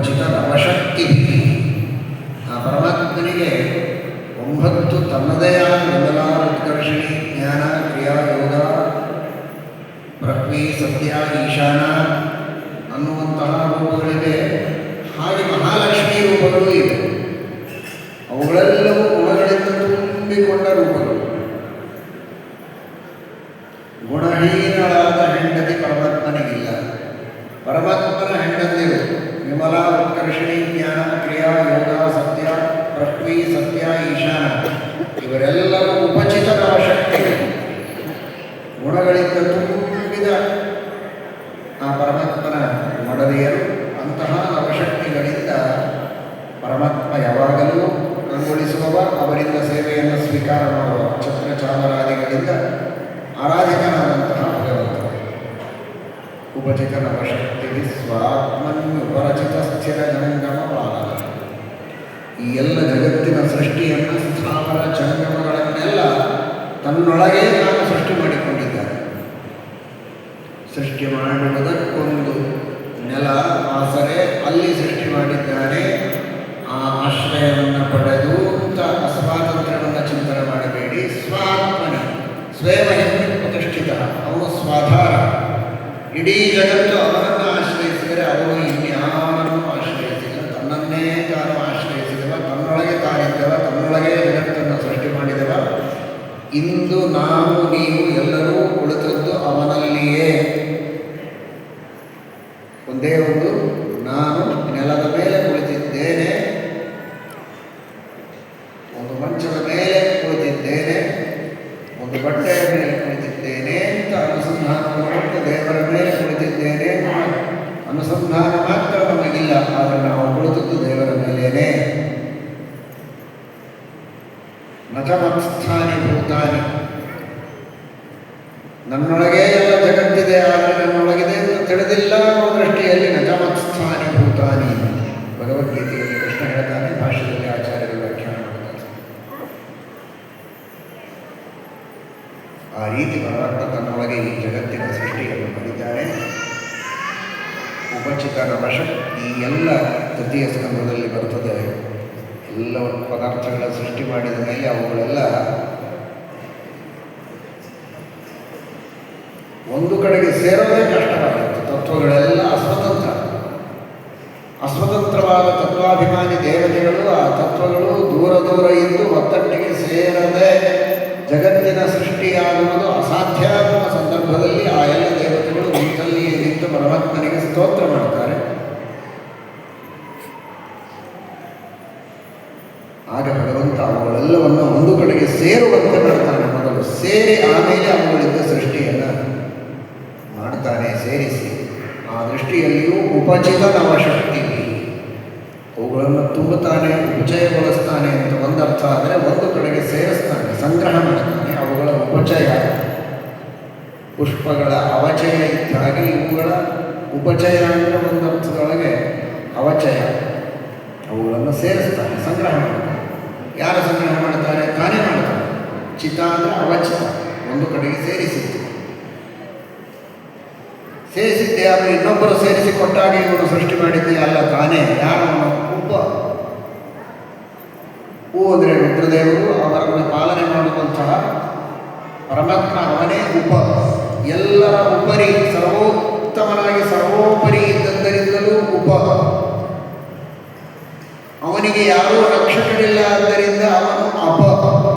ಉಪಚಿತ ನವಶಕ್ತಿ. ಆ ಪರಮಾತ್ಮನಿಗೆ 9 ತನ್ನದೇ ಆದ ನಿರ್ಮಲ ಉತ್ಕರ್ಷಿಣಿ ಜ್ಞಾನ ಕ್ರಿಯಾ ಯೋಗ ಪೃಥ್ವಿ ಸತ್ಯ ಈಶಾನ ಅನ್ನುವಂತಹ ರೂಪಗಳಿವೆ. ಹಾಗೆ ಮಹಾಲಕ್ಷ್ಮಿ ರೂಪಗಳು ಇವೆ. ಅವುಗಳೆಲ್ಲವೂ ಗುಣಗಳಿಂದ ತುಂಬಿಕೊಂಡ ರೂಪಗಳು. ಗುಣಹೀನಳಾದ ಹೆಂಡತಿ ಪರಮಾತ್ಮನಿಗಿಲ್ಲ. ಪರಮಾತ್ಮನ ಹೆಂಡತಿರು ವಿಮಲ ಉತ್ಕರ್ಷಿಣಿ ಜ್ಞಾನ ಕ್ರಿಯಾ ಯೋಗ ಸತ್ಯ ಪೃಥ್ವಿ ಸತ್ಯ ಈಶಾನ ಇವರೆಲ್ಲರೂ ಉಪಚಿತ ನವಶಕ್ತಿ. ಗುಣಗಳಿಂದ ತುಂಬಿದ ಆ ಪರಮಾತ್ಮನ ಒಡವೆಯರು. ಅಂತಹ ನವಶಕ್ತಿಗಳಿಂದ ಪರಮಾತ್ಮ ಯಾವಾಗಲೂ ಕಂಗೊಳಿಸುವವ, ಅವರಿಂದ ಸೇವೆಯನ್ನು ಸ್ವೀಕಾರ ಮಾಡುವ, ಛತ್ರ ಚಾಮರಾದಿಗಳಿಂದ ಆರಾಧಿತನಾದಂತಹ ಭಗವಂತ. ಉಪಚಿತ ನವಶಕ್ತಿ ಸ್ವಾತ್ಮನ್ ಉಪರಚಿತ ಸ್ಥಿರ ಜಂಗಮ ಪಾಲನ. ಈ ಎಲ್ಲ ಜಗತ್ತಿನ ಸೃಷ್ಟಿಯನ್ನು ಸ್ಥಾವರ ಜಂಗಮಗಳನ್ನೆಲ್ಲ ತನ್ನೊಳಗೆ ನಾನು ಸೃಷ್ಟಿ ಮಾಡಿಕೊಂಡಿದ್ದಾನೆ. ಸೃಷ್ಟಿ ಮಾಡುವುದಕ್ಕೊಂದು ನೆಲ ಆಸರೆ ಅಲ್ಲಿ ಸೃಷ್ಟಿ ಮಾಡಿದ್ದಾನೆ. ಆ ಆಶ್ರಯವನ್ನು ಪಡೆದು ಸ್ವಾತಂತ್ರ್ಯವನ್ನು ಚಿಂತನೆ ಮಾಡಬೇಡಿ. ಸ್ವಾತ್ಮನ ಸ್ವಯಂ ಪ್ರತಿಷ್ಠಿತ, ಅವನು ಸ್ವಾಧಾರ. ಇಡೀ ಜಗತ್ತು ಅವನನ್ನು ಆಶ್ರಯಿಸಿದರೆ ಅವನು ಇನ್ಯಾವನನ್ನು ಆಶ್ರಯಿಸಿಲ್ಲ. ತನ್ನನ್ನೇ ತಾನು ಆಶ್ರಯಿಸಿದವ, ತನ್ನೊಳಗೆ ತಾನಿದ್ದವ, ತನ್ನೊಳಗೆ ಜಗತ್ತನ್ನು ಸೃಷ್ಟಿ ಮಾಡಿದವ. ಇಂದು ನಾವು ನೀವು ಎಲ್ಲರೂ ಕುಳಿತದ್ದು ಅವನಲ್ಲಿಯೇ. ಒಂದೇ ಒಂದು, ನಾನು ನೆಲದ ಮೇಲೆ ಕುಳಿತಿದ್ದೇನೆ, ಒಂದು ಮಂಚದ ಮೇಲೆ ಕುಳಿತಿದ್ದೇನೆ, ಒಂದು ಬಟ್ಟೆಯ ಮೇಲೆ ಕುಳಿತಿದ್ದೇನೆ ಅಂತ ಅನುಸಂಧಾನ ಮಾಡಿಕೊಂಡು ದೇವರ ಮೇಲೆ ಕುಳಿತಿದ್ದೇನೆ ಅನುಸಂಧಾನ ಮಾತ್ರ ನಮಗಿಲ್ಲ. ಆದರೆ ನಾವು ಕುಳಿತದ್ದು ದೇವರ ಮೇಲೇನೆ. ನಚಮತ್ಸ್ಥಾನಿ ಭೂತಾನಿ, ನನ್ನೊಳಗೆ ಎಲ್ಲ ಜಗತ್ತಿದೆ ಆದರೆ ನನ್ನೊಳಗಿದೆ ಎಂದು ತಿಳಿದಿಲ್ಲ ಅನ್ನೋ ದೃಷ್ಟಿಯಲ್ಲಿ ನಚಮತ್ಸ್ಥಾನಿ ಭೂತಾನಿ. ಭಗವದ್ಗೀತೆಯಲ್ಲಿ ಕೃಷ್ಣ ಹೇಳ್ತಾನೆ, ಭಾಷೆಯಲ್ಲಿ ಆಚಾರ್ಯರು ವ್ಯಾಖ್ಯಾನ ಮಾಡ್ತಾರೆ. ಆ ರೀತಿ ಪರಮಾತ್ಮ ತನ್ನೊಳಗೆ ಈ ಜಗತ್ತಿನ ಸೃಷ್ಟಿಯನ್ನು ಮಾಡಿದ್ದಾನೆ. ಉಪಚಿತ ನವಶಕ್ತಿ ಈ ಎಲ್ಲ ತೃತೀಯ ಸ್ಕಂದದಲ್ಲಿ ಬರುತ್ತದೆ. ಎಲ್ಲ ಪದಾರ್ಥಗಳ ಸೃಷ್ಟಿ ಮಾಡಿದ ಮೇಲೆ ಅವುಗಳೆಲ್ಲ ಒಂದು ಕಡೆಗೆ ಸೇರೋದೇ ಕಷ್ಟವಾಗಿತ್ತು. ತತ್ವಗಳೆಲ್ಲ ಅಸ್ವತಂತ್ರವಾದ ತತ್ವಾಭಿಮಾನಿ ದೇವತೆಗಳು, ಆ ತತ್ವಗಳು ದೂರ ದೂರ ಇದ್ದು ಒತ್ತಟ್ಟಿಗೆ ಸೇರದೆ ಜಗತ್ತಿನ ಸೃಷ್ಟಿಯಾಗುವುದು ಅಸಾಧ್ಯ ಅನ್ನುವ ಸಂದರ್ಭದಲ್ಲಿ ಆ ಎಲ್ಲ ದೇವತೆಗಳು ನಿಂತಲ್ಲಿಯೇ ನಿಂತು ಪರಮಾತ್ಮನಿಗೆ ಸ್ತೋತ್ರ ಮಾಡ್ತಾರೆ. ಆಗ ಭಗವಂತ ಅವುಗಳೆಲ್ಲವನ್ನು ಒಂದು ಕಡೆಗೆ ಸೇರುವಂತೆ ಮಾಡ್ತಾನೆ. ಮೊದಲು ಸೇರಿ ಆಮೇಲೆ ಅವುಗಳಿಂದ ಸೃಷ್ಟಿಯನ್ನು ಮಾಡ್ತಾನೆ. ಸೇರಿಸಿ ಆ ದೃಷ್ಟಿಯಲ್ಲಿಯೂ ಉಪಚಿತ ನವಶಕ್ತಿ, ಅವುಗಳನ್ನು ತುಂಬುತ್ತಾನೆ, ಉಪಚಯಗೊಳಿಸ್ತಾನೆ ಅಂತ ಒಂದರ್ಥ. ಆದರೆ ಒಂದು ಕಡೆಗೆ ಸೇರಿಸ್ತಾನೆ, ಸಂಗ್ರಹ ಮಾಡ್ತಾನೆ. ಅವುಗಳ ಉಪಚಯ, ಪುಷ್ಪಗಳ ಅವಚಯ ಇದ್ದಾಗಿ ಇವುಗಳ ಉಪಚಯ ಅಂದರೆ ಒಂದರ್ಥದೊಳಗೆ ಅವಚಯ. ಅವುಗಳನ್ನು ಸೇರಿಸ್ತಾನೆ, ಸಂಗ್ರಹ ಮಾಡ್ತಾನೆ. ಯಾರು ಸಂಗ್ರಹ ಮಾಡ್ತಾರೆ? ತಾನೇ ಮಾಡ್ತಾನೆ. ಚಿತ ಅಂದರೆ ಅವಚಿತ, ಒಂದು ಕಡೆಗೆ ಸೇರಿಸಿದ್ದು. ಸೇರಿಸಿದ್ದೆ ಆದರೆ ಇನ್ನೊಬ್ಬರು ಸೇರಿಸಿ ಕೊಟ್ಟಾಗ ಇವನು ಸೃಷ್ಟಿ ಮಾಡಿದ್ದೆ ಅಲ್ಲ, ತಾನೇ. ಯಾರನ್ನು? ಉಪ. ಹೂ ಅಂದರೆ ರುದ್ರದೇವರು, ಅವರನ್ನು ಪಾಲನೆ ಮಾಡುವಂತಹ ಪರಮಾತ್ಮ ಅವನೇ ಉಪ. ಎಲ್ಲರ ಉಪರಿ, ಸರ್ವೋತ್ತಮನಾಗಿ ಸರ್ವೋಪರಿ ಇದ್ದದ್ದರಿಂದಲೂ ಉಪ. ಅವನಿಗೆ ಯಾರೂ ರಕ್ಷಕರಿಲ್ಲ